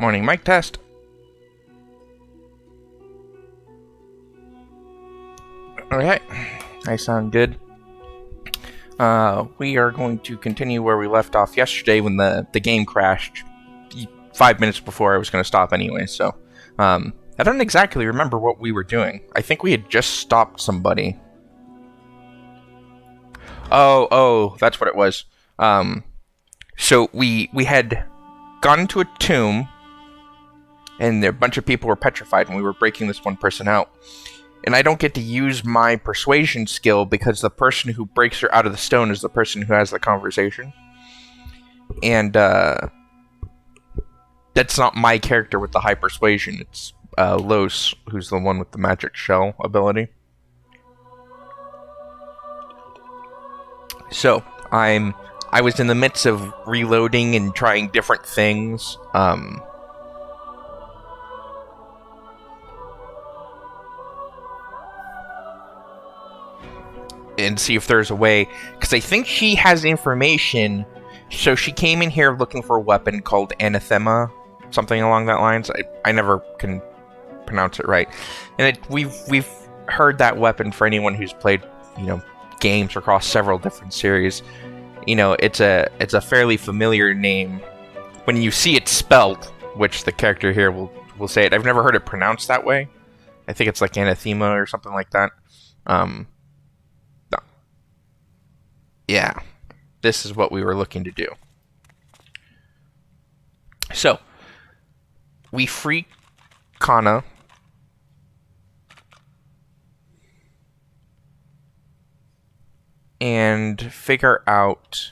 Morning mic test. Okay, I sound good. We are going to continue where we left off yesterday when the game crashed 5 minutes before I was going to stop anyway, so I don't exactly remember what we were doing. I think we had just stopped somebody. Oh, that's what it was. So we had gone into a tomb, and a bunch of people were petrified, and we were breaking this one person out. And I don't get to use my persuasion skill because the person who breaks her out of the stone is the person who has the conversation. And that's not my character with the high persuasion. It's Los, who's the one with the magic shell ability. So I was in the midst of reloading and trying different things. And see if there's a way, because I think she has information. So she came in here looking for a weapon called anathema, something along that lines. I never can pronounce it right. And we've heard that weapon for anyone who's played, games across several different series. It's a fairly familiar name when you see it spelled, which the character here will say it. I've never heard it pronounced that way. I think it's like anathema or something like that. Yeah, this is what we were looking to do. So, we free Kana. And figure out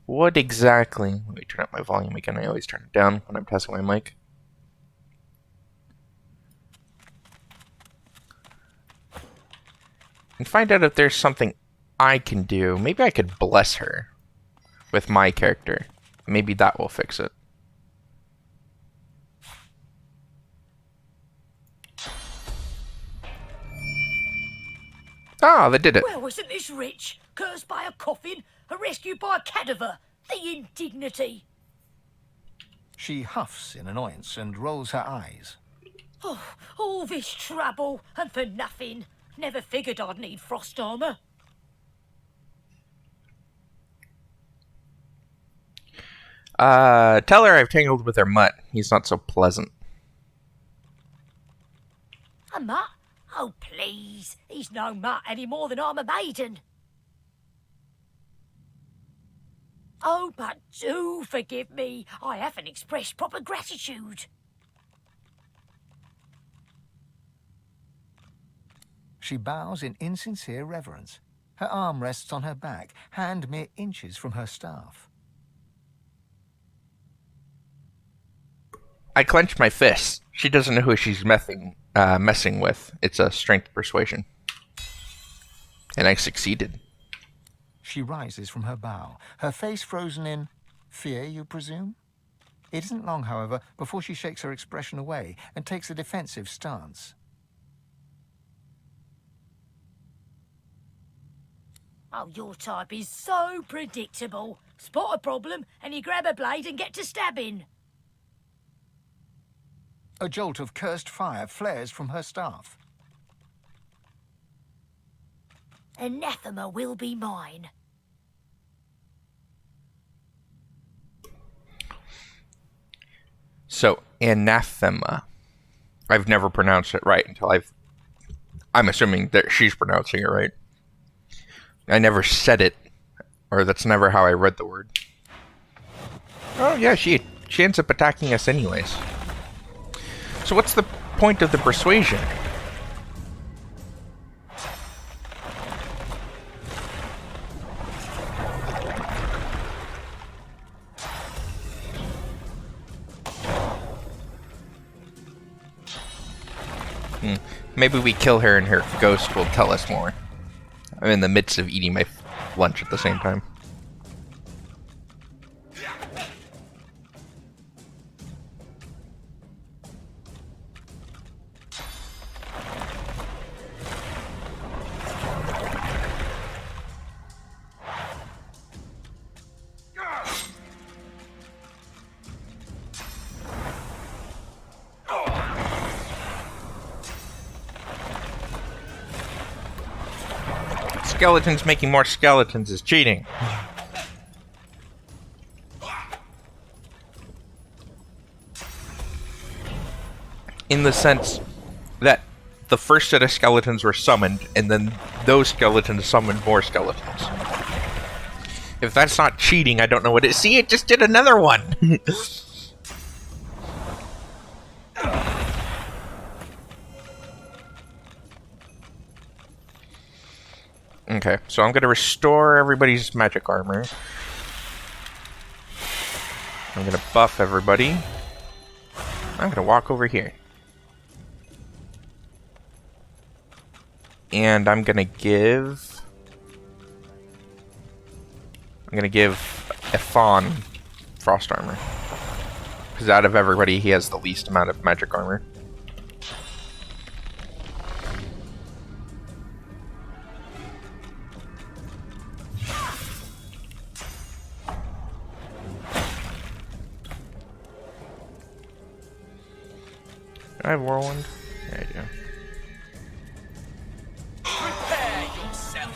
what exactly... Let me turn up my volume again. I always turn it down when I'm testing my mic. And find out if there's something I can do. Maybe I could bless her with my character. Maybe that will fix it. Ah, they did it. Well, wasn't this rich? Cursed by a coffin, and rescued by a cadaver. The indignity. She huffs in annoyance and rolls her eyes. Oh, all this trouble, and for nothing. Never figured I'd need frost armor. Tell her I've tangled with her mutt. He's not so pleasant. A mutt? Oh, please. He's no mutt any more than I'm a maiden. Oh, but do forgive me. I haven't expressed proper gratitude. She bows in insincere reverence. Her arm rests on her back, hand mere inches from her staff. I clench my fists. She doesn't know who she's messing with. It's a strength persuasion. And I succeeded. She rises from her bow, her face frozen in fear, you presume? It isn't long, however, before she shakes her expression away and takes a defensive stance. Oh, your type is so predictable. Spot a problem, and you grab a blade and get to stabbing. A jolt of cursed fire flares from her staff. Anathema will be mine. So, anathema. I've never pronounced it right until I'm assuming that she's pronouncing it right. I never said it, or that's never how I read the word. Oh yeah, she ends up attacking us anyways. So what's the point of the persuasion? Maybe we kill her and her ghost will tell us more. I'm in the midst of eating my lunch at the same time. Skeletons making more skeletons is cheating. In the sense that the first set of skeletons were summoned, and then those skeletons summoned more skeletons. If that's not cheating, I don't know what it is. See, it just did another one! Okay, so I'm gonna restore everybody's magic armor. I'm gonna buff everybody. I'm gonna walk over here. And I'm gonna give a Fane frost armor. Because out of everybody, he has the least amount of magic armor. I have Whirlwind. There you go. Prepare yourself.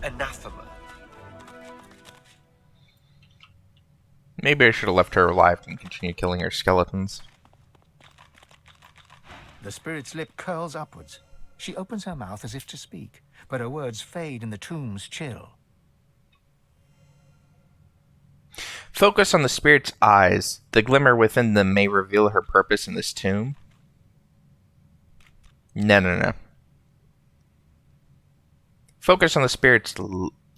Anathema. Maybe I should have left her alive and continued killing her skeletons. The spirit's lip curls upwards. She opens her mouth as if to speak, but her words fade and the tombs chill. Focus on the spirit's eyes. The glimmer within them may reveal her purpose in this tomb. No. Focus on the spirit's...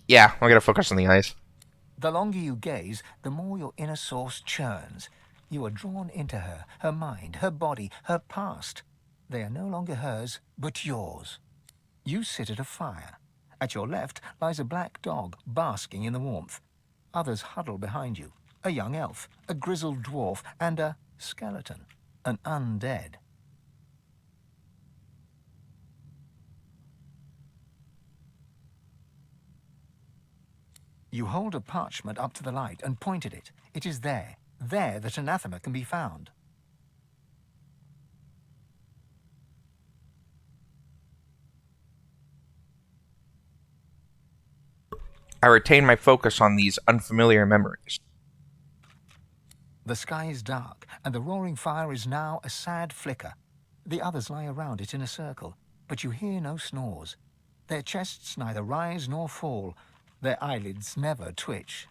Yeah, I'm gonna focus on the eyes. The longer you gaze, the more your inner source churns. You are drawn into her, her mind, her body, her past. They are no longer hers, but yours. You sit at a fire. At your left lies a black dog, basking in the warmth. Others huddle behind you. A young elf, a grizzled dwarf, and a skeleton, an undead. You hold a parchment up to the light and point at it. It is there that anathema can be found. I retain my focus on these unfamiliar memories. The sky is dark, and the roaring fire is now a sad flicker. The others lie around it in a circle, but you hear no snores. Their chests neither rise nor fall. Their eyelids never twitch.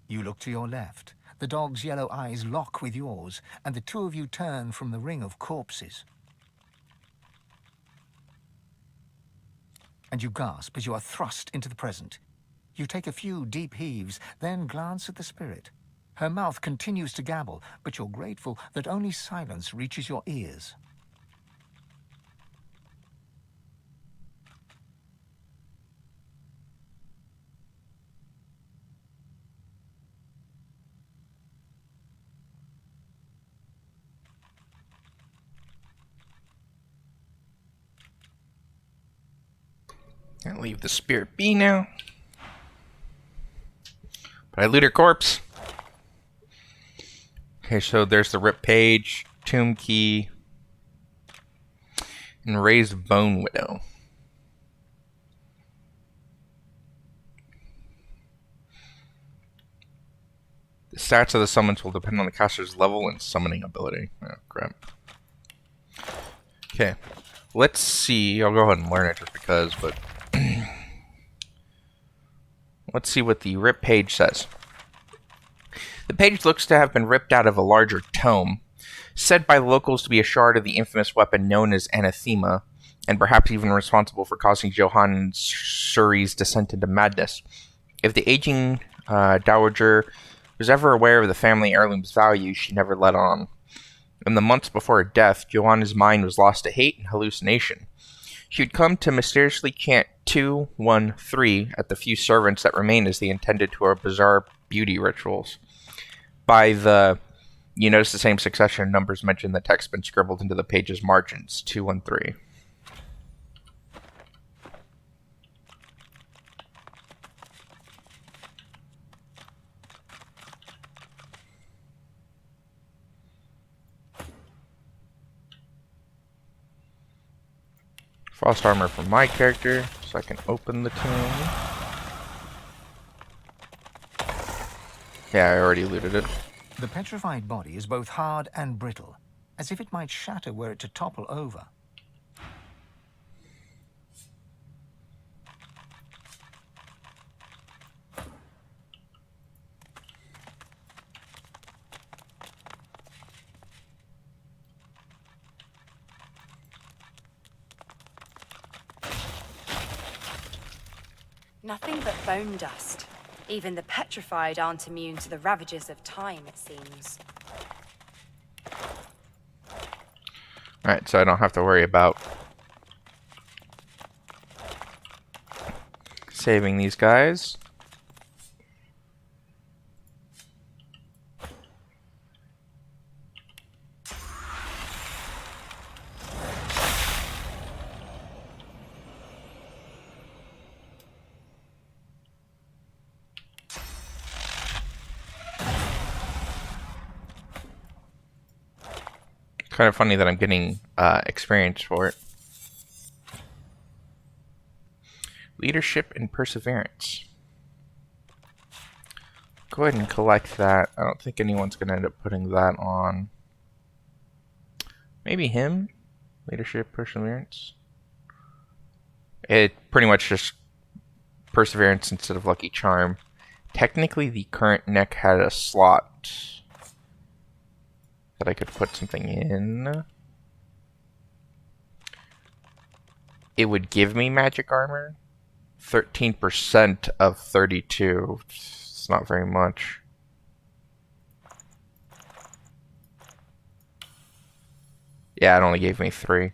You look to your left. The dog's yellow eyes lock with yours, and the two of you turn from the ring of corpses. And you gasp as you are thrust into the present. You take a few deep heaves, then glance at the spirit. Her mouth continues to gabble, but you're grateful that only silence reaches your ears. Can't leave the spirit be now. But I loot her corpse. Okay, so there's the rip page, tomb key, and raised bone widow. The stats of the summons will depend on the caster's level and summoning ability. Oh, crap. Okay, let's see. I'll go ahead and learn it just because, but let's see what the rip page says. The page looks to have been ripped out of a larger tome, said by locals to be a shard of the infamous weapon known as anathema, and perhaps even responsible for causing Johann Suri's descent into madness. If the aging dowager was ever aware of the family heirloom's value, she never let on. In the months before her death, Johanna's mind was lost to hate and hallucination. She would come to mysteriously chant 213 at the few servants that remain as they attended to her bizarre beauty rituals. By the... You notice the same succession of numbers mentioned in the text been scribbled into the page's margins. 213. Frost armor for my character, so I can open the tomb. Yeah, I already looted it. The petrified body is both hard and brittle, as if it might shatter were it to topple over. Nothing but bone dust. Even the petrified aren't immune to the ravages of time, it seems. Alright, so I don't have to worry about saving these guys. Kind of funny that I'm getting experience for it. Leadership and perseverance. Go ahead and collect that. I don't think anyone's going to end up putting that on. Maybe him? Leadership, perseverance. It pretty much just perseverance instead of lucky charm. Technically, the current neck had a slot that I could put something in. It would give me magic armor. 13% of 32. It's not very much. Yeah, it only gave me 3.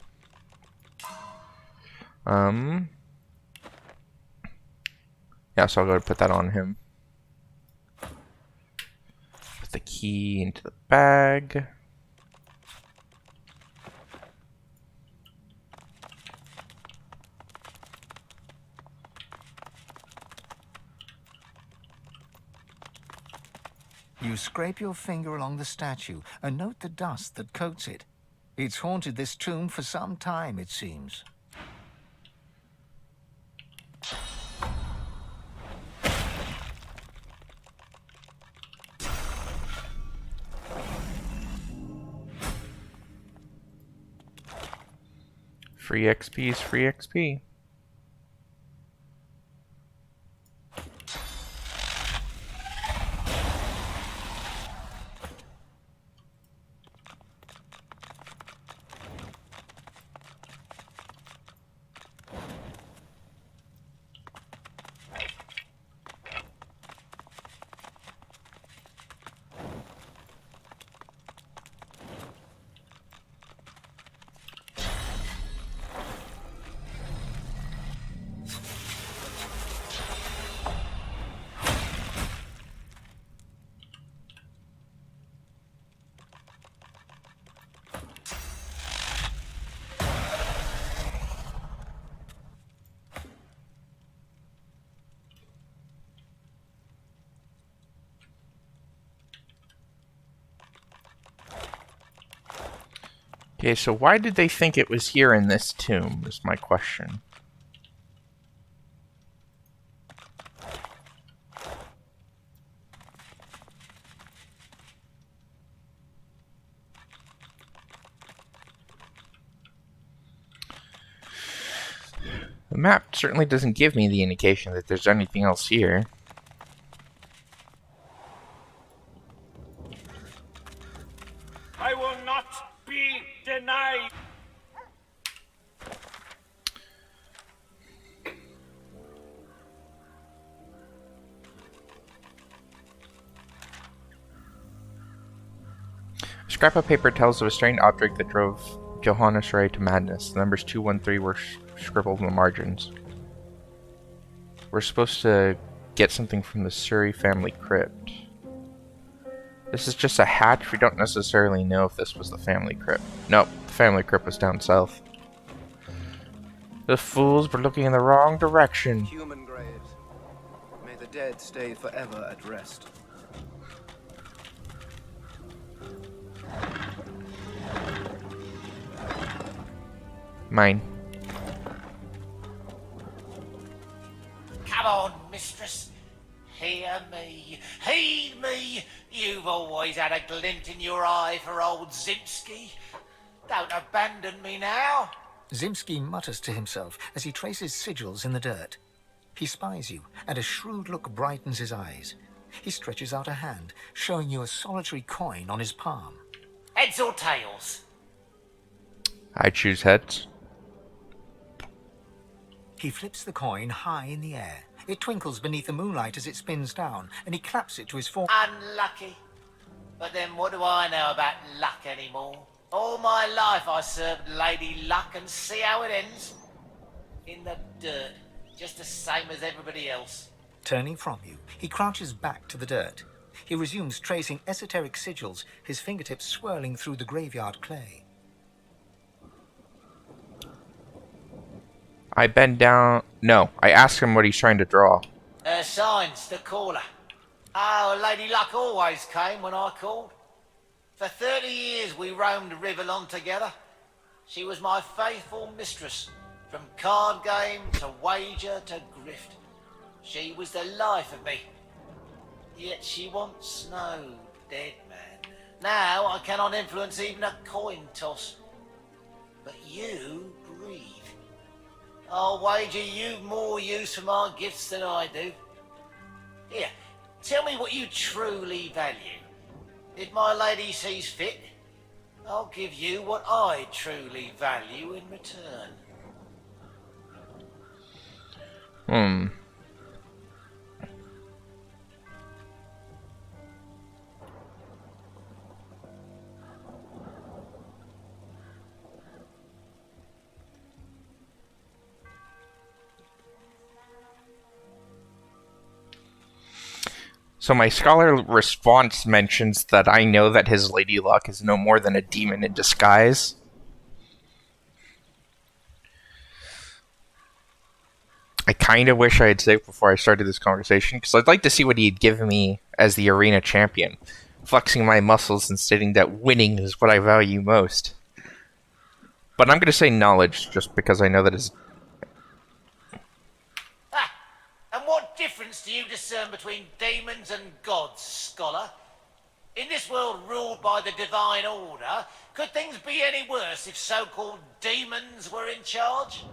Yeah, so I'll go and put that on him. Put the key into the bag. You scrape your finger along the statue and note the dust that coats it. It's haunted this tomb for some time, it seems. Free XP is free XP. Okay, so why did they think it was here in this tomb, is my question. The map certainly doesn't give me the indication that there's anything else here. I will not be denied. A scrap of paper tells of a strange object that drove Johannes Ray to madness. The numbers 213 were scribbled in the margins. We're supposed to get something from the Surrey family crypt. This is just a hatch. We don't necessarily know if this was the family crypt. Nope, the family crypt was down south. The fools were looking in the wrong direction. Human graves. May the dead stay forever at rest. Mine. Come on, mistress. Hear me. Heed me. You've always had a glint in your eye for old Zimski. Don't abandon me now. Zimski mutters to himself as he traces sigils in the dirt. He spies you, and a shrewd look brightens his eyes. He stretches out a hand, showing you a solitary coin on his palm. Heads or tails? I choose heads. He flips the coin high in the air. It twinkles beneath the moonlight as it spins down, and he claps it to his forehead. Unlucky. But then what do I know about luck anymore? All my life I served Lady Luck, and see how it ends. In the dirt, just the same as everybody else. Turning from you, he crouches back to the dirt. He resumes tracing esoteric sigils, his fingertips swirling through the graveyard clay. I bend down. No, I ask him what he's trying to draw. Signs to call her. Oh, Lady Luck always came when I called. For 30 years we roamed Riverlon together. She was my faithful mistress, from card game to wager to grift. She was the life of me. Yet she once no dead man. Now I cannot influence even a coin toss. But you breathe. I'll wager you've more use for my gifts than I do. Here, tell me what you truly value. If my lady sees fit, I'll give you what I truly value in return. So my scholar response mentions that I know that his Lady Luck is no more than a demon in disguise. I kind of wish I had saved before I started this conversation, because I'd like to see what he'd give me as the arena champion, flexing my muscles and stating that winning is what I value most. But I'm going to say knowledge, just because I know that his... And what difference do you discern between demons and gods, scholar? In this world ruled by the divine order, could things be any worse if so-called demons were in charge?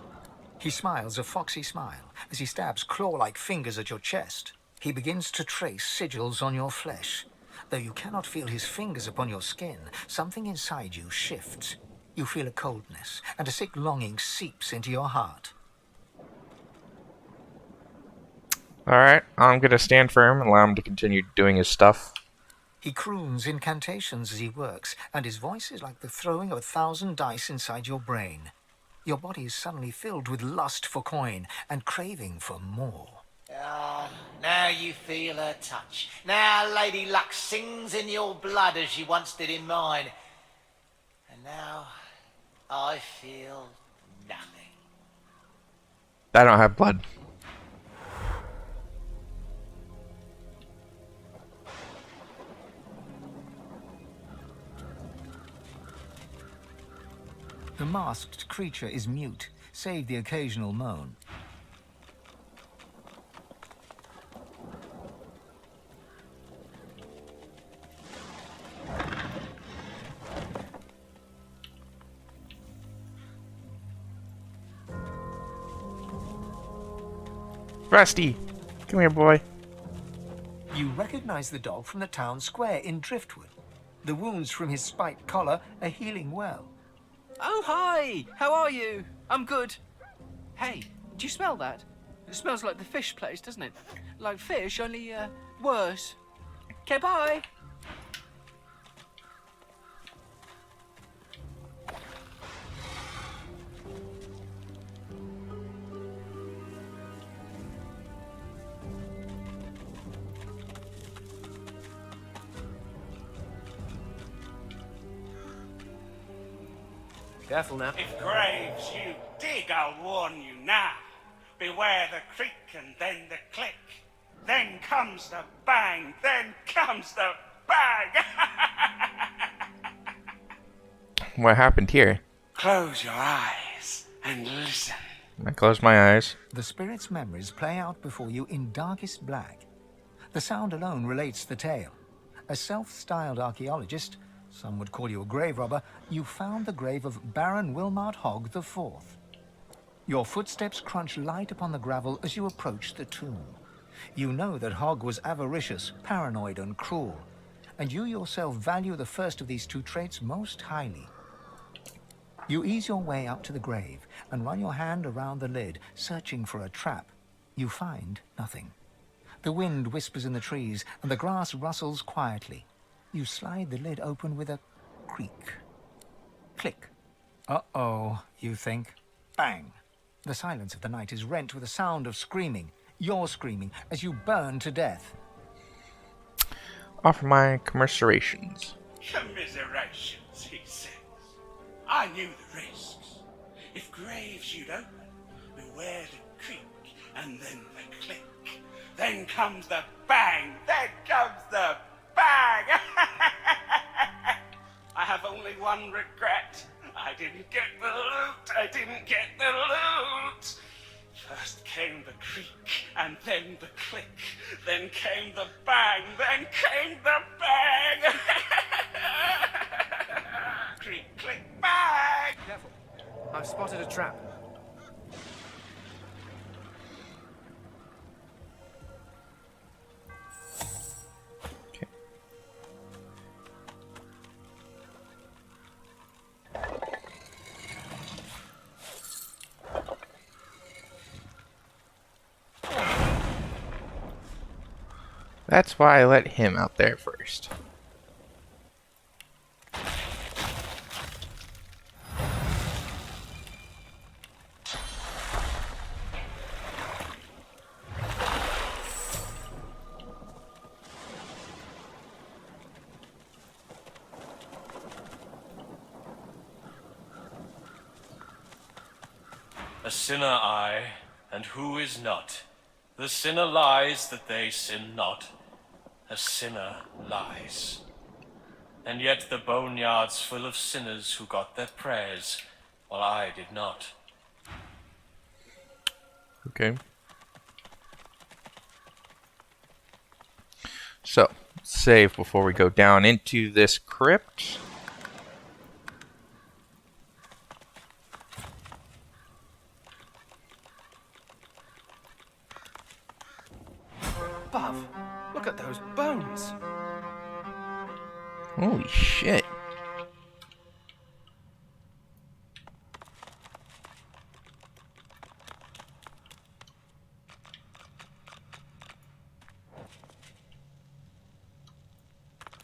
He smiles a foxy smile as he stabs claw-like fingers at your chest. He begins to trace sigils on your flesh. Though you cannot feel his fingers upon your skin, something inside you shifts. You feel a coldness, and a sick longing seeps into your heart. Alright, I'm going to stand firm and allow him to continue doing his stuff. He croons incantations as he works, and his voice is like the throwing of 1,000 dice inside your brain. Your body is suddenly filled with lust for coin and craving for more. Ah, now you feel her touch. Now Lady Luck sings in your blood as she once did in mine. And now I feel nothing. I don't have blood. The masked creature is mute, save the occasional moan. Rusty, come here, boy. You recognize the dog from the town square in Driftwood. The wounds from his spiked collar are healing well. Oh, hi! How are you? I'm good. Hey, do you smell that? It smells like the fish place, doesn't it? Like fish, only, worse. Okay, bye! Careful now. If graves you dig, I'll warn you now. Beware the creak and then the click. Then comes the bang, then comes the bang. What happened here? Close your eyes and listen. I close my eyes. The spirit's memories play out before you in darkest black. The sound alone relates the tale. A self-styled archaeologist, some would call you a grave robber, you found the grave of Baron Wilmart Hogg IV. Your footsteps crunch light upon the gravel as you approach the tomb. You know that Hogg was avaricious, paranoid, and cruel, and you yourself value the first of these two traits most highly. You ease your way up to the grave and run your hand around the lid, searching for a trap. You find nothing. The wind whispers in the trees, and the grass rustles quietly. You slide the lid open with a creak. Click. Uh-oh, you think. Bang. The silence of the night is rent with a sound of screaming. You're screaming as you burn to death. Offer my commiserations. Commiserations, he says. I knew the risks. If graves you'd open, beware the creak and then the click. Then comes the bang, then comes the bang. I have only one regret. I didn't get the loot, I didn't get the loot. First came the creak, and then the click. Then came the bang, then came the bang. Creak, click, bang. Careful. I've spotted a trap. That's why I let him out there first. A sinner I, and who is not? The sinner lies that they sin not. A sinner lies. And yet the boneyard's full of sinners who got their prayers, while I did not. Okay. So, save before we go down into this crypt. Buff, look at those bones. Holy shit.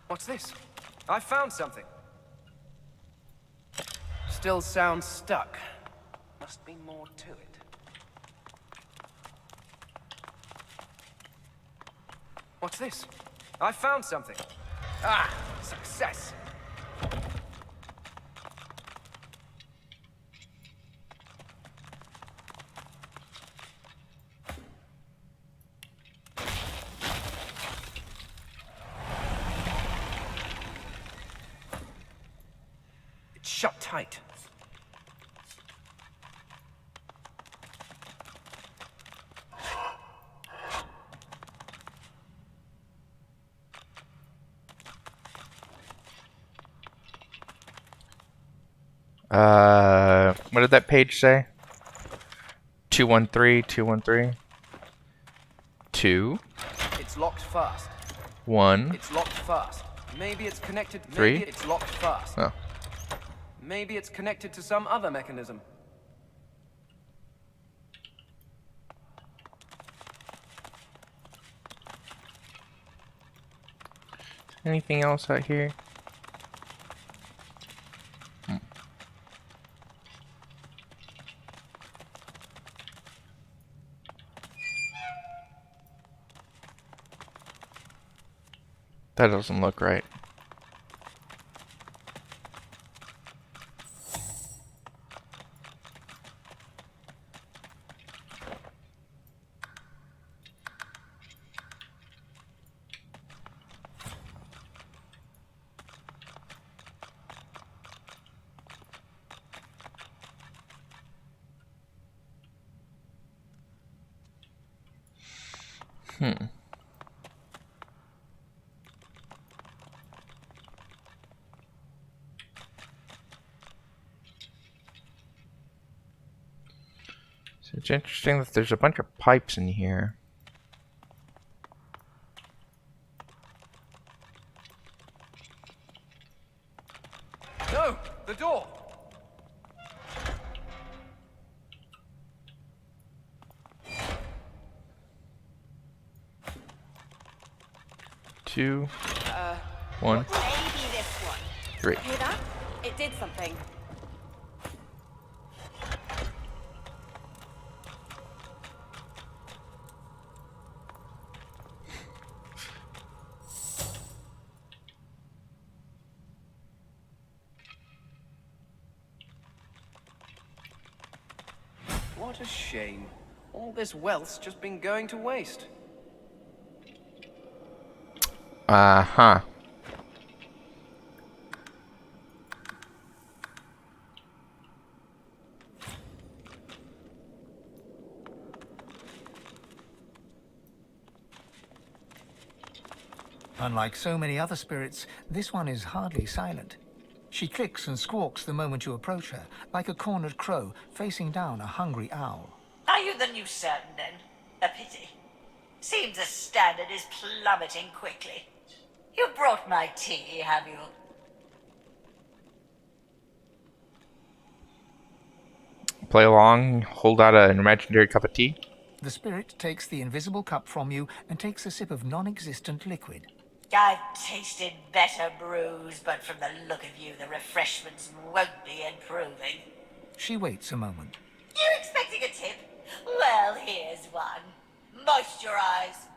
What's this? I found something. Still sounds stuck. Must be more to it. What's this? I found something. Ah, success. It's shut tight. What did that page say? 213, 213. 2. It's locked fast. 1. It's locked fast. Maybe it's connected. 3. Maybe it's locked fast. Oh. Maybe it's connected to some other mechanism. Anything else out here? That doesn't look right. So it's interesting that there's a bunch of pipes in here. No! The door! Two, one, Maybe this one. three. Hear that? It did something. What a shame. All this wealth's just been going to waste. Uh-huh. Unlike so many other spirits, this one is hardly silent. She clicks and squawks the moment you approach her, like a cornered crow facing down a hungry owl. Are you the new certain, then? A pity. Seems the standard is plummeting quickly. You brought my tea, have you? Play along, hold out an imaginary cup of tea. The spirit takes the invisible cup from you and takes a sip of non-existent liquid. I've tasted better brews, but from the look of you, the refreshments won't be improving. She waits a moment. You expecting a tip? Well, here's one. Moisturize.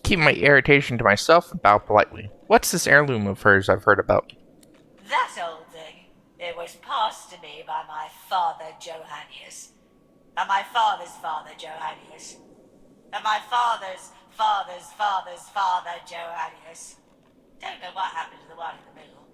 Keep my irritation to myself and bow politely. What's this heirloom of hers I've heard about? That old thing. It was passed to me by my father, Johannius. And my father's father, Johannius. And my father's father's father's father, Johannius. Don't know what happened to the one in the middle.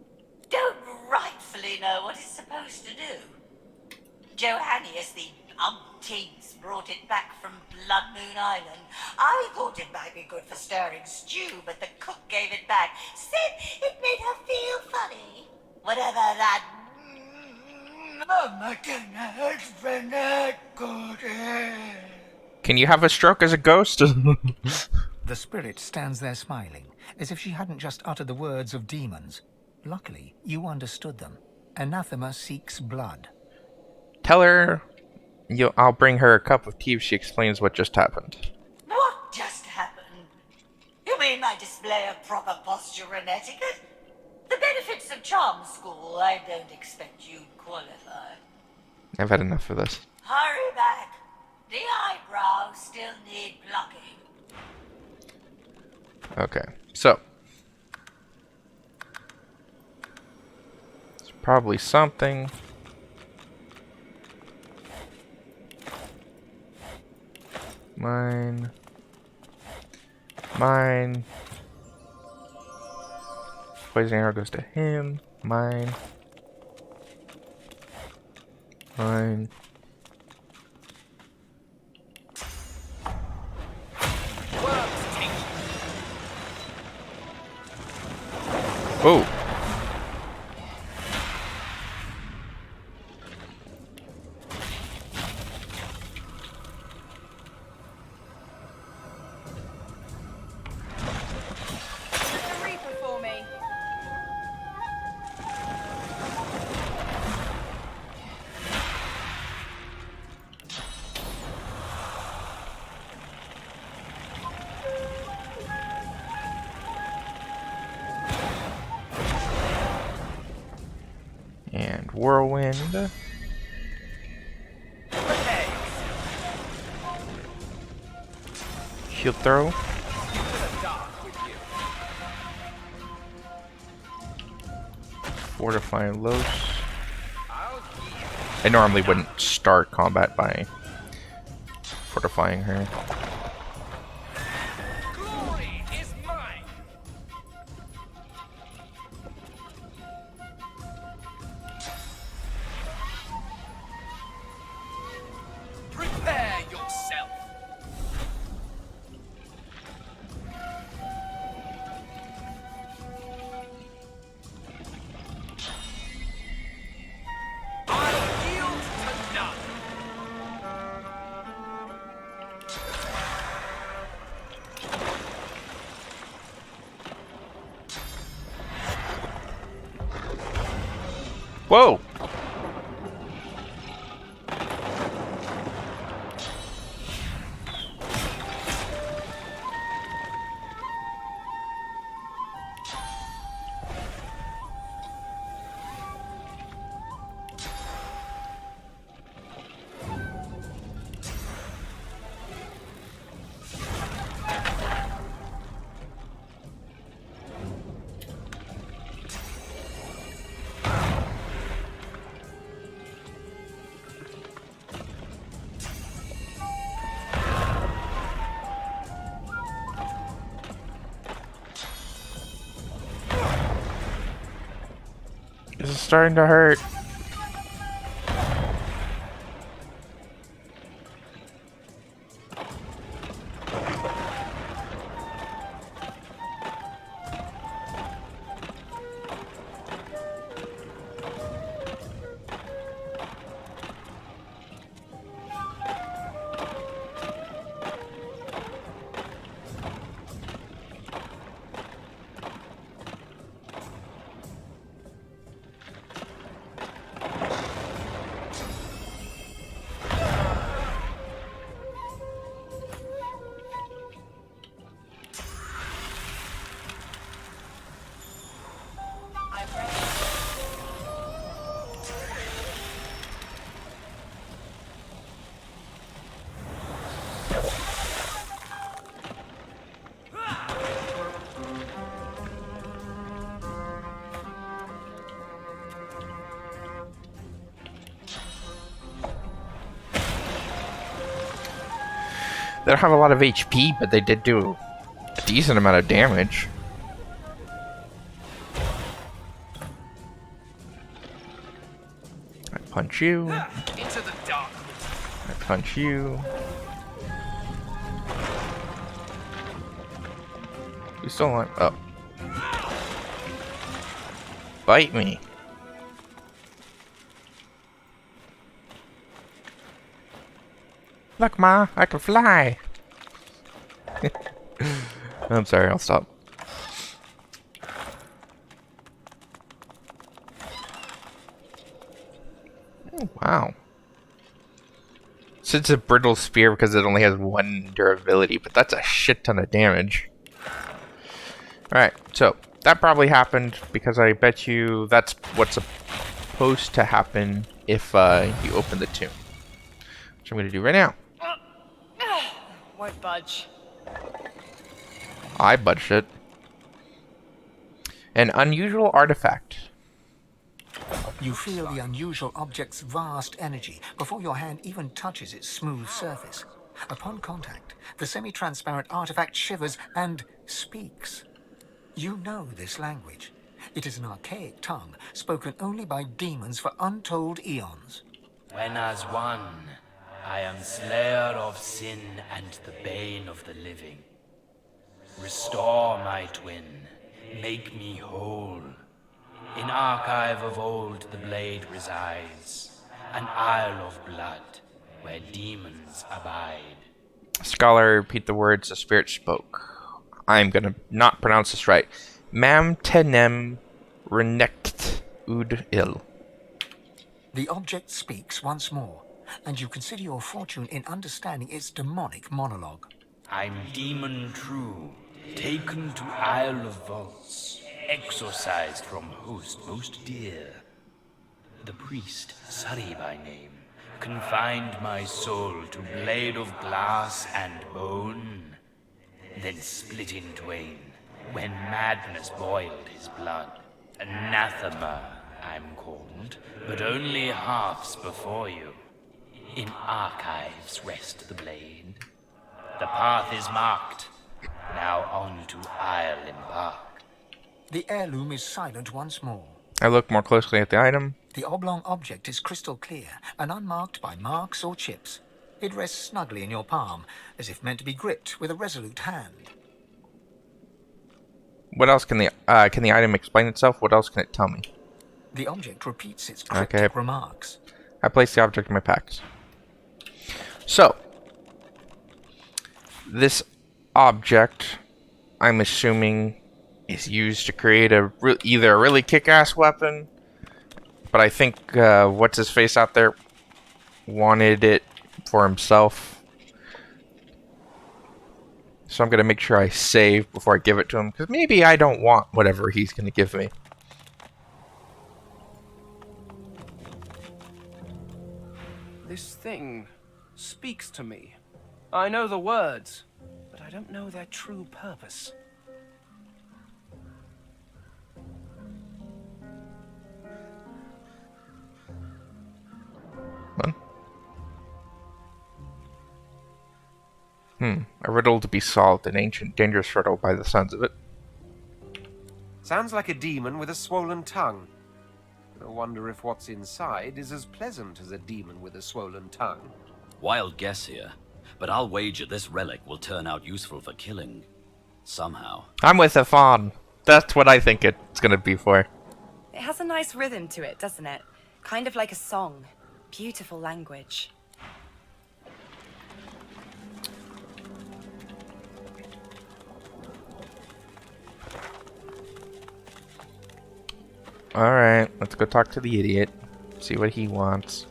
Don't rightfully know what it's supposed to do. Johannius, the umpteenth, brought it back from Blood Moon Island. I thought it might be good for stirring stew, but the cook gave it back. Said it made her feel funny. Whatever that... Can you have a stroke as a ghost? The spirit stands there smiling, as if she hadn't just uttered the words of demons. Luckily, you understood them. Anathema seeks blood. Tell her I'll bring her a cup of tea if she explains what just happened. What just happened? You mean my display of proper posture and etiquette? The benefits of charm school, I don't expect you'd qualify. I've had enough of this. Hurry back. The eyebrows still need plucking. Okay, so. It's probably something. Mine. Poison arrow goes to him. Mine. Oh. A reaper for me. And whirlwind. Shield throw. Fortifying Los. I normally wouldn't start combat by fortifying her. Glory is mine. Prepare yourself. Whoa! This is starting to hurt. They don't have a lot of HP, but they did do a decent amount of damage. I punch you. Into the dark. I punch you. You still want? Oh. Bite me. Look, Ma, I can fly. I'm sorry, I'll stop. Oh, wow. So it's a brittle spear because it only has 1 durability, but that's a shit ton of damage. Alright, so that probably happened because I bet you that's what's supposed to happen if you open the tomb. Which I'm going to do right now. Won't budge. I budged it. An unusual artifact. You feel the unusual object's vast energy before your hand even touches its smooth surface. Upon contact, the semi-transparent artifact shivers and speaks. You know this language. It is an archaic tongue spoken only by demons for untold eons. When as one, I am slayer of sin and the bane of the living. Restore my twin, make me whole. In archive of old the blade resides, an isle of blood where demons abide. Scholar, repeat the words the spirit spoke. I'm gonna not pronounce this right. Mam tenem renect ud il. The object speaks once more, and you consider your fortune in understanding its demonic monologue. I'm demon true, taken to Isle of Vaults, exorcised from host most dear. The priest, Surrey by name, confined my soul to blade of glass and bone, then split in twain when madness boiled his blood. Anathema, I'm called, but only halves before you. In archives rest the blade. The path is marked. Now on to Isle embark. The heirloom is silent once more. I look more closely at the item. The oblong object is crystal clear and unmarked by marks or chips. It rests snugly in your palm, as if meant to be gripped with a resolute hand. What else can the item explain itself? What else can it tell me? The object repeats its cryptic remarks. I place the object in my packs. So, this object, I'm assuming, is used to create either a really kick-ass weapon but I think what's his face out there wanted it for himself. So I'm gonna make sure I save before I give it to him, because maybe I don't want whatever he's gonna give me. This thing speaks to me. I know the words, but I don't know their true purpose. A riddle to be solved, an ancient, dangerous riddle by the sounds of it. Sounds like a demon with a swollen tongue. I wonder if what's inside is as pleasant as a demon with a swollen tongue. Wild guess here, but I'll wager this relic will turn out useful for killing. Somehow. I'm with the Fane. That's what I think it's gonna be for. It has a nice rhythm to it, doesn't it? Kind of like a song. Beautiful language. Alright, let's go talk to the idiot. See what he wants.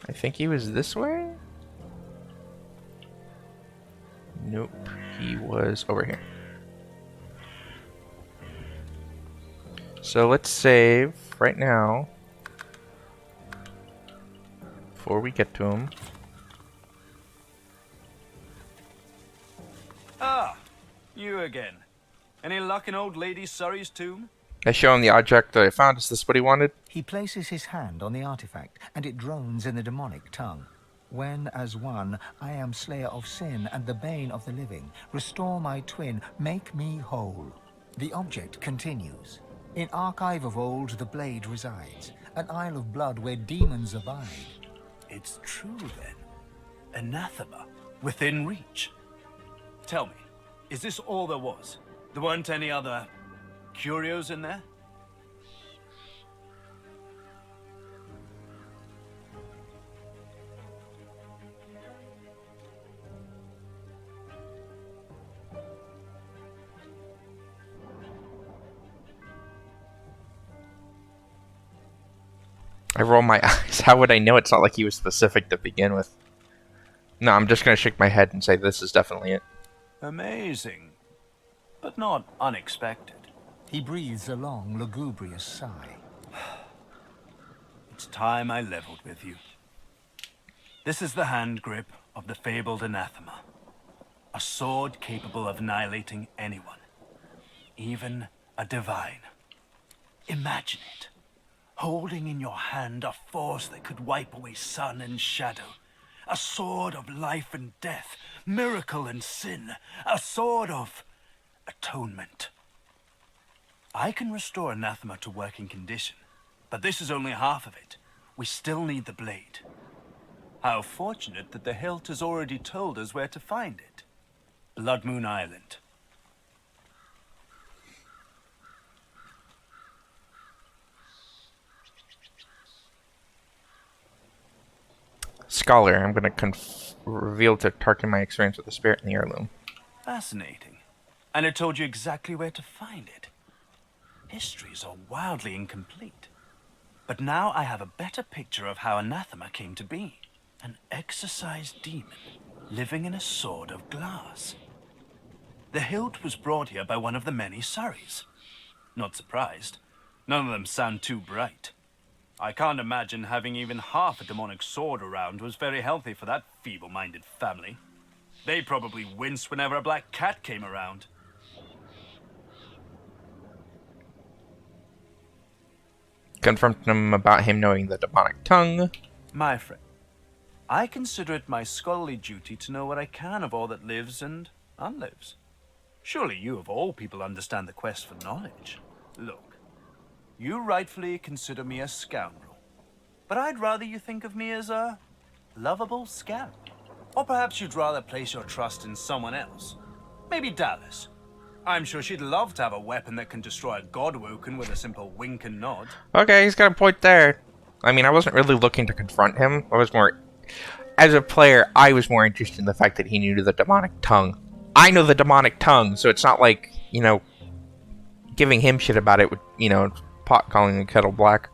I think he was this way? Nope, he was over here. So let's save right now. Before we get to him. Ah, you again. Any luck in old Lady Surrey's tomb? I show him the object that I found. Is this what he wanted? He places his hand on the artifact, and it drones in the demonic tongue. When, as one, I am slayer of sin and the bane of the living, restore my twin, make me whole. The object continues. In archive of old the blade resides, an isle of blood where demons abide. It's true, then. Anathema, within reach. Tell me, is this all there was? There weren't any other curios in there? I roll my eyes. How would I know? It's not like he was specific to begin with. No, I'm just going to shake my head and say this is definitely it. Amazing, but not unexpected. He breathes a long, lugubrious sigh. It's time I leveled with you. This is the hand grip of the fabled anathema. A sword capable of annihilating anyone, even a divine. Imagine it. Holding in your hand a force that could wipe away sun and shadow. A sword of life and death, miracle and sin. A sword of atonement. I can restore anathema to working condition, but this is only half of it. We still need the blade. How fortunate that the hilt has already told us where to find it. Blood Moon Island. Scholar, I'm going to reveal to Tarkin my experience with the spirit in the heirloom. Fascinating. And it told you exactly where to find it. Histories are wildly incomplete. But now I have a better picture of how anathema came to be. An exorcised demon living in a sword of glass. The hilt was brought here by one of the many Surreys. Not surprised. None of them sound too bright. I can't imagine having even half a demonic sword around was very healthy for that feeble-minded family. They probably winced whenever a black cat came around. Confronted him about him knowing the demonic tongue. My friend, I consider it my scholarly duty to know what I can of all that lives and unlives. Surely you of all people understand the quest for knowledge. Look, you rightfully consider me a scoundrel, but I'd rather you think of me as a lovable scamp. Or perhaps you'd rather place your trust in someone else. Maybe Dallas. I'm sure she'd love to have a weapon that can destroy a Godwoken with a simple wink and nod. Okay, he's got a point there. I mean, I wasn't really looking to confront him. I was more... as a player, I was more interested in the fact that he knew the demonic tongue. I know the demonic tongue, so it's not like, you know, giving him shit about it would, you know, pot calling the kettle black.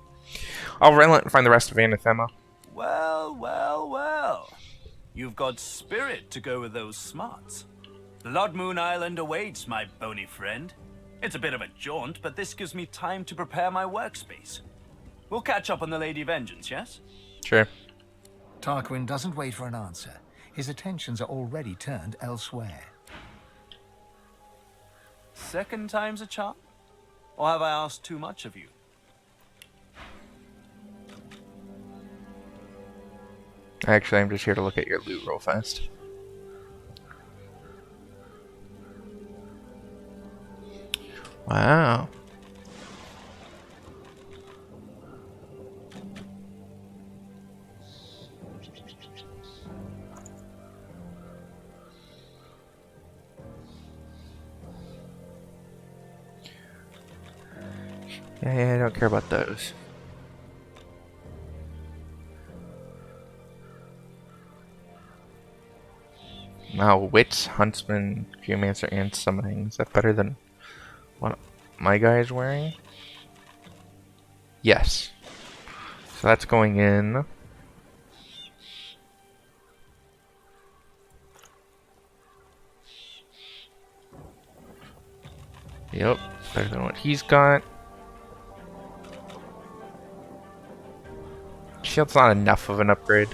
I'll relent and find the rest of Anathema. Well, well, well. You've got spirit to go with those smarts. Blood Moon Island awaits, my bony friend. It's a bit of a jaunt, but this gives me time to prepare my workspace. We'll catch up on the Lady Vengeance, yes? Sure. Tarquin doesn't wait for an answer. His attentions are already turned elsewhere. Second time's a charm? Or have I asked too much of you? Actually, I'm just here to look at your loot real fast. Wow. Yeah, I don't care about those. Now, Wits, Huntsman, Geomancer, and Summoning. Is that better than what my guy is wearing? Yes. So that's going in. Yep, better than what he's got. Shield's not enough of an upgrade.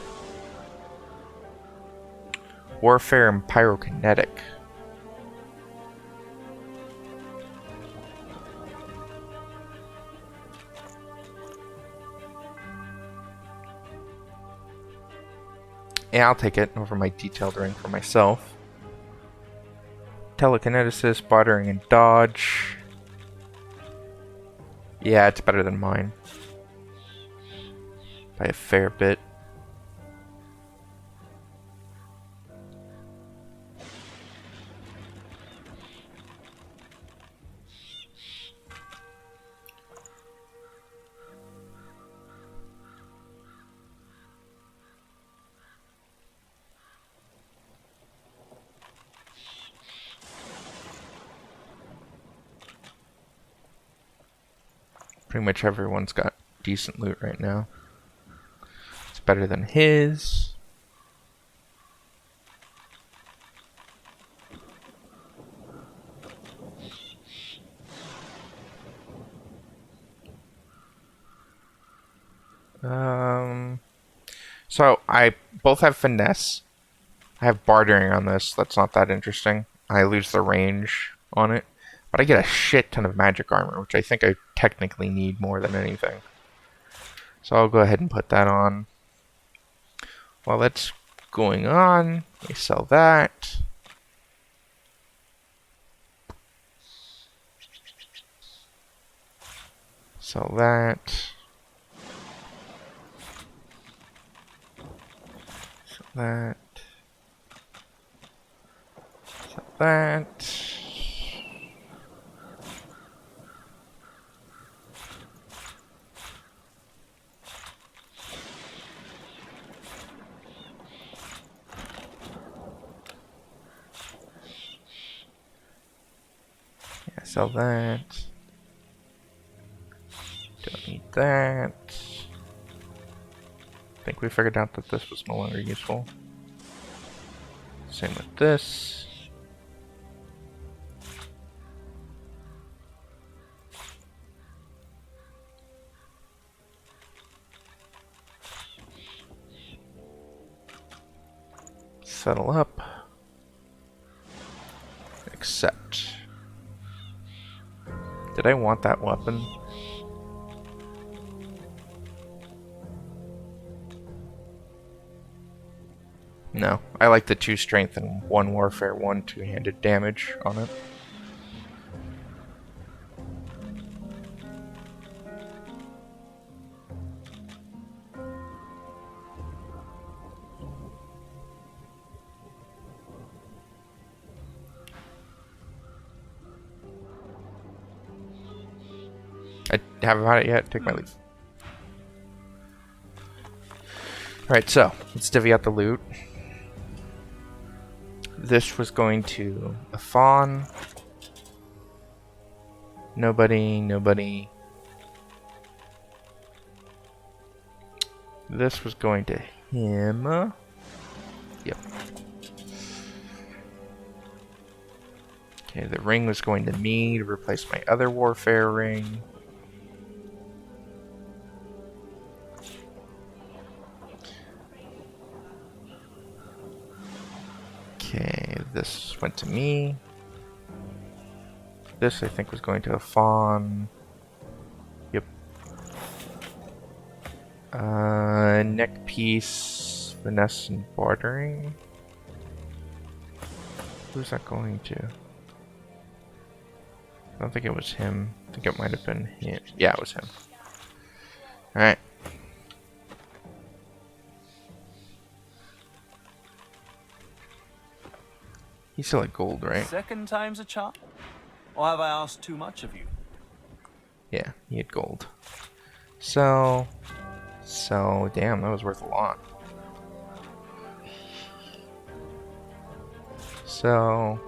Warfare and Pyrokinetic. Yeah, I'll take it over my detailed ring for myself. Telekineticist, Bottering, and Dodge. Yeah, it's better than mine. By a fair bit. Pretty much everyone's got decent loot right now. It's better than his. So I both have finesse. I have bartering on this. That's not that interesting. I lose the range on it. But I get a shit ton of magic armor, which I think I technically need more than anything. So I'll go ahead and put that on. While that's going on, we sell that. Sell that. Sell that. Sell that. Sell that. Don't need that. I think we figured out that this was no longer useful. Same with this. Settle up. Accept. Did I want that weapon? No. I like the 2 strength and 1 warfare, 1 two-handed damage on it. I haven't had it yet. Take my leave. Alright, so let's divvy out the loot. This was going to a fawn. Nobody. This was going to him. Yep. Okay, the ring was going to me to replace my other warfare ring. Okay, this went to me. This, I think, was going to a fawn. Yep. Neck piece, finesse and bartering. Who's that going to? I don't think it was him. I think it might have been him. Yeah, it was him. Alright. He's still at gold, right? Second time's a charm? Or have I asked too much of you? Yeah, he had gold. So, damn, that was worth a lot. So,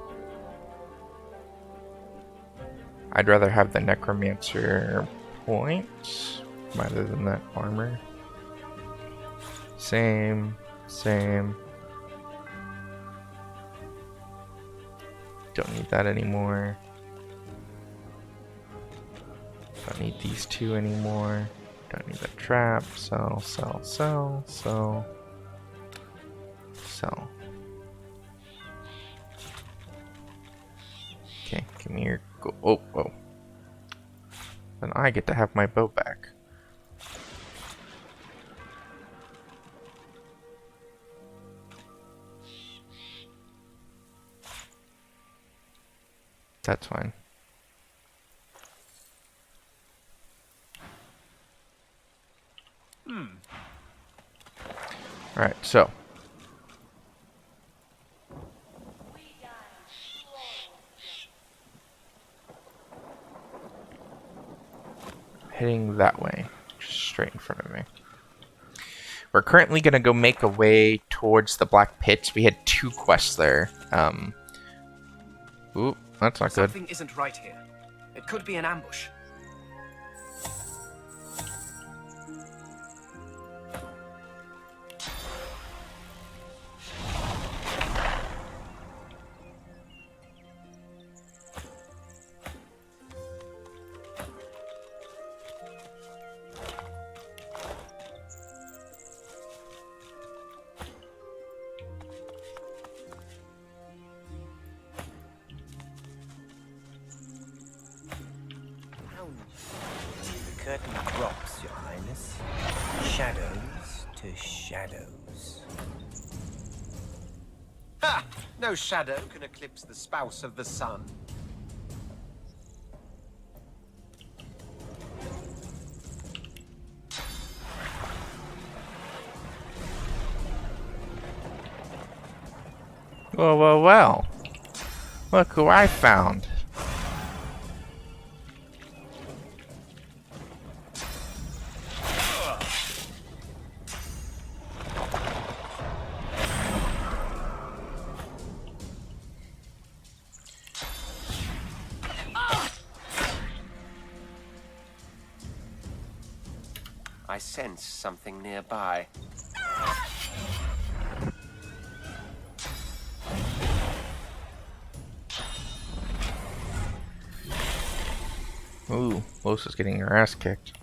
I'd rather have the necromancer points rather than that armor. Same. Don't need that anymore. Don't need these two anymore. Don't need that trap. Sell. Okay, give me your go. Oh. Then I get to have my bow back. That's fine. Alright, so. Heading that way. Just straight in front of me. We're currently going to go make a way towards the Black Pits. We had 2 quests there. Ooh, that's not good. Something isn't right here. It could be an ambush. The curtain drops, Your Highness. Shadows to shadows. Ha! No shadow can eclipse the spouse of the sun. Well. Look who I found. I sense something nearby. Ooh, Los is getting her ass kicked.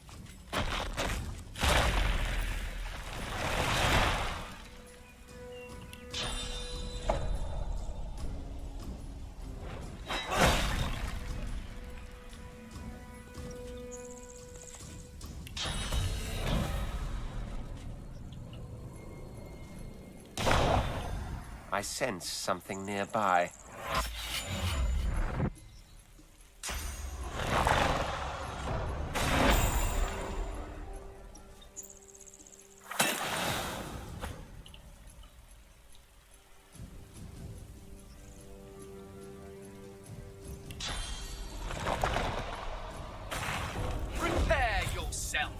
I sense something nearby. Prepare yourself.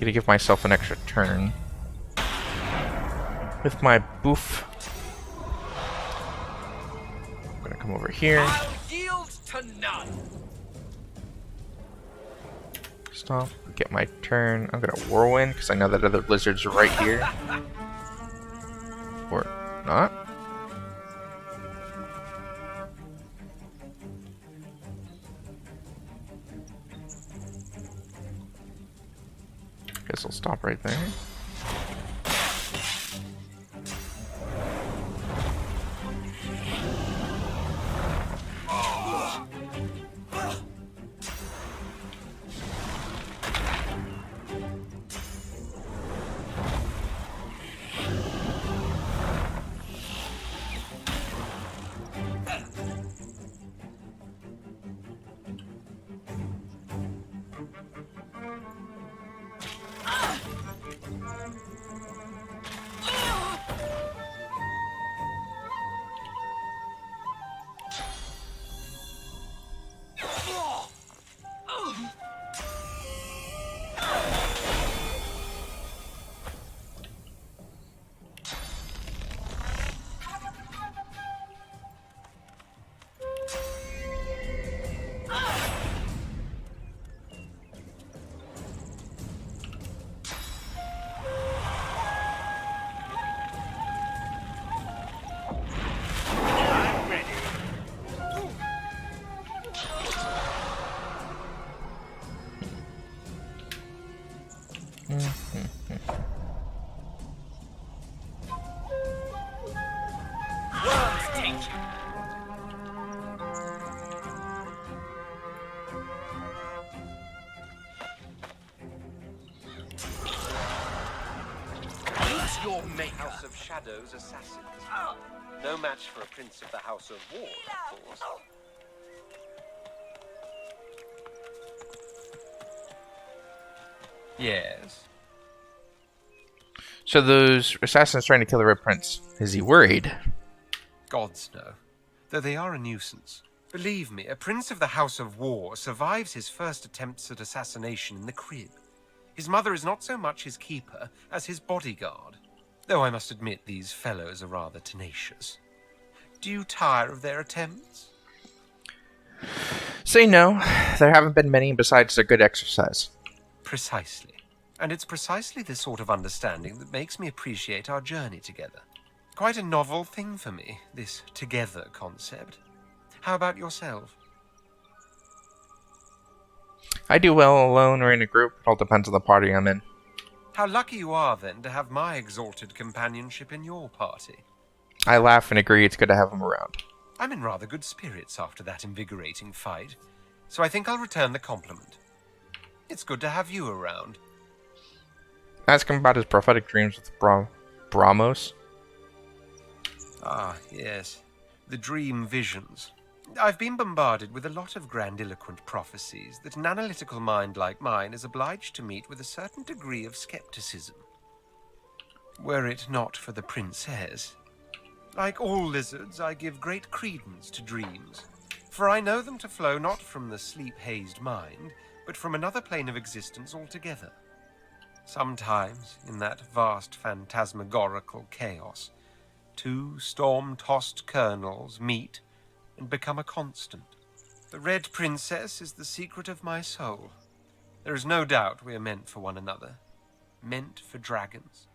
gonna give myself an extra turn. With my boof. I'm gonna come over here. I'll yield to none. Stop. Get my turn. I'm gonna whirlwind because I know that other lizards are right here. Or not. Guess I'll stop right there. Your mate. House of Shadows assassins. No match for a prince of the House of War, of course. Yes. So those assassins trying to kill the Red Prince. Is he worried? Gods no. Though they are a nuisance. Believe me, a prince of the House of War survives his first attempts at assassination in the crib. His mother is not so much his keeper as his bodyguard. Though I must admit these fellows are rather tenacious. Do you tire of their attempts? Say no. There haven't been many besides their good exercise. Precisely. And it's precisely this sort of understanding that makes me appreciate our journey together. Quite a novel thing for me, this together concept. How about yourself? I do well alone or in a group. It all depends on the party I'm in. How lucky you are, then, to have my exalted companionship in your party. I laugh and agree it's good to have him around. I'm in rather good spirits after that invigorating fight, so I think I'll return the compliment. It's good to have you around. Ask him about his prophetic dreams with Bramos. Ah, yes. The dream visions. I've been bombarded with a lot of grandiloquent prophecies that an analytical mind like mine is obliged to meet with a certain degree of skepticism. Were it not for the princess. Like all lizards, I give great credence to dreams, for I know them to flow not from the sleep-hazed mind, but from another plane of existence altogether. Sometimes, in that vast phantasmagorical chaos, two storm-tossed kernels meet and become a constant. The Red Princess is the secret of my soul. There is no doubt we are meant for one another. Meant for dragons.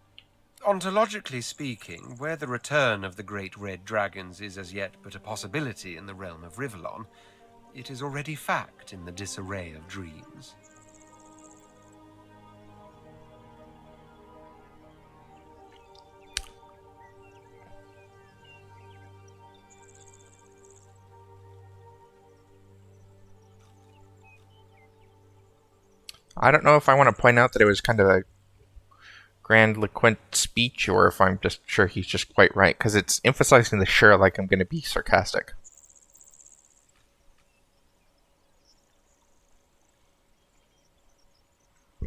Ontologically speaking, where the return of the great red dragons is as yet but a possibility in the realm of Rivellon, it is already fact in the disarray of dreams. I don't know if I want to point out that it was kind of a grandiloquent speech or if I'm just sure he's just quite right, because it's emphasizing the sure like I'm going to be sarcastic.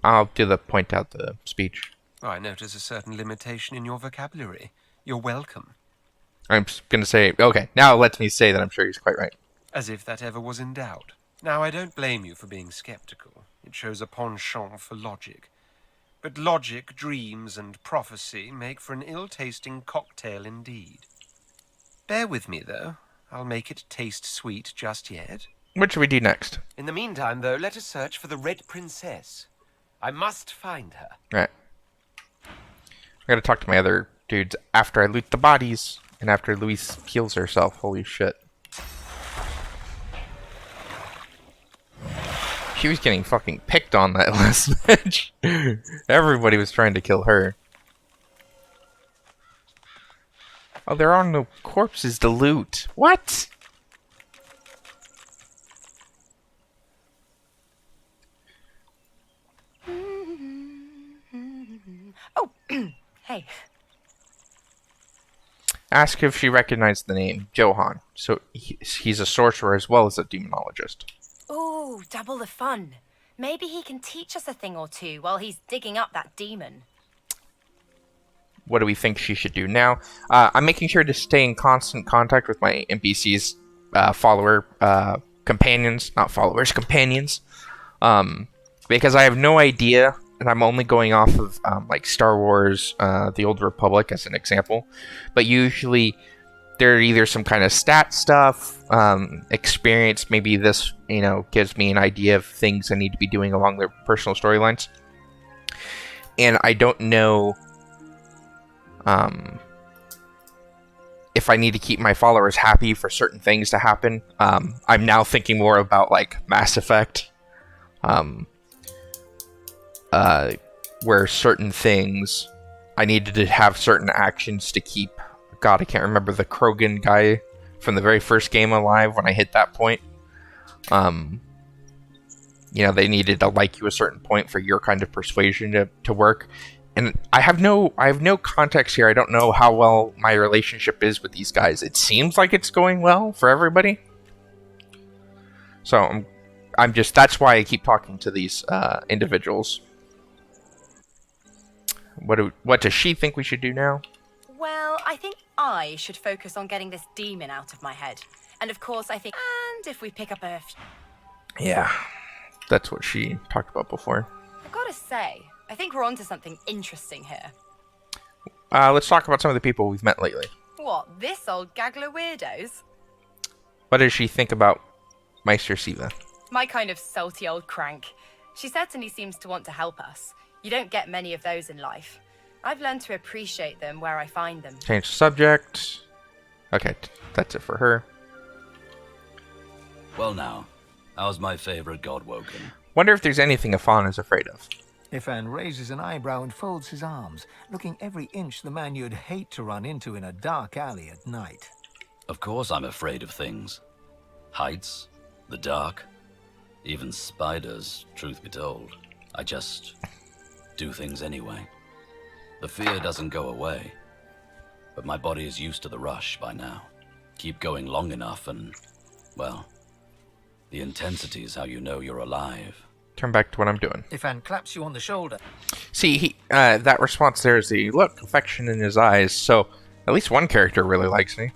I'll do the point out the speech. I notice a certain limitation in your vocabulary. You're welcome. I'm going to say, okay, now it lets me say that I'm sure he's quite right. As if that ever was in doubt. Now, I don't blame you for being skeptical. It shows a penchant for logic. But logic, dreams, and prophecy make for an ill-tasting cocktail indeed. Bear with me, though. I'll make it taste sweet just yet. What should we do next? In the meantime, though, let us search for the Red Princess. I must find her. Right. I gotta talk to my other dudes after I loot the bodies and after Louise heals herself. Holy shit. She was getting fucking picked on that last match. Everybody was trying to kill her. Oh, there are no corpses to loot. What? Oh, hey. Ask if she recognized the name Johann. So he's a sorcerer as well as a demonologist. Ooh, double the fun. Maybe he can teach us a thing or two while he's digging up that demon. What do we think she should do now? I'm making sure to stay in constant contact with my NPCs, companions, not followers, companions. Because I have no idea, and I'm only going off of like Star Wars, The Old Republic as an example. But usually there are either some kind of stat stuff, experience. Maybe this, gives me an idea of things I need to be doing along their personal storylines. And I don't know if I need to keep my followers happy for certain things to happen. I'm now thinking more about like Mass Effect, where certain things I needed to have certain actions to keep. God, I can't remember the Krogan guy from the very first game alive when I hit that point. They needed to like you a certain point for your kind of persuasion to work. And I have no context here. I don't know how well my relationship is with these guys. It seems like it's going well for everybody. So I'm just, that's why I keep talking to these individuals. What does she think we should do now? Well, I think I should focus on getting this demon out of my head. And of course, and if we pick up a... Yeah, that's what she talked about before. I've got to say, I think we're onto something interesting here. Let's talk about some of the people we've met lately. What, this old gaggle of weirdos? What does she think about Meister Siva? My kind of salty old crank. She certainly seems to want to help us. You don't get many of those in life. I've learned to appreciate them where I find them. Change the subject. Okay, that's it for her. Well now, how's my favorite god woken? Wonder if there's anything Afan is afraid of. Ifan raises an eyebrow and folds his arms, looking every inch the man you'd hate to run into in a dark alley at night. Of course I'm afraid of things. Heights, the dark, even spiders, truth be told. I just do things anyway. The fear doesn't go away, but my body is used to the rush by now. Keep going long enough and, well, the intensity is how you know you're alive. Turn back to what I'm doing. Ifan claps you on the shoulder. See, that response there is the look, affection in his eyes, so at least one character really likes me.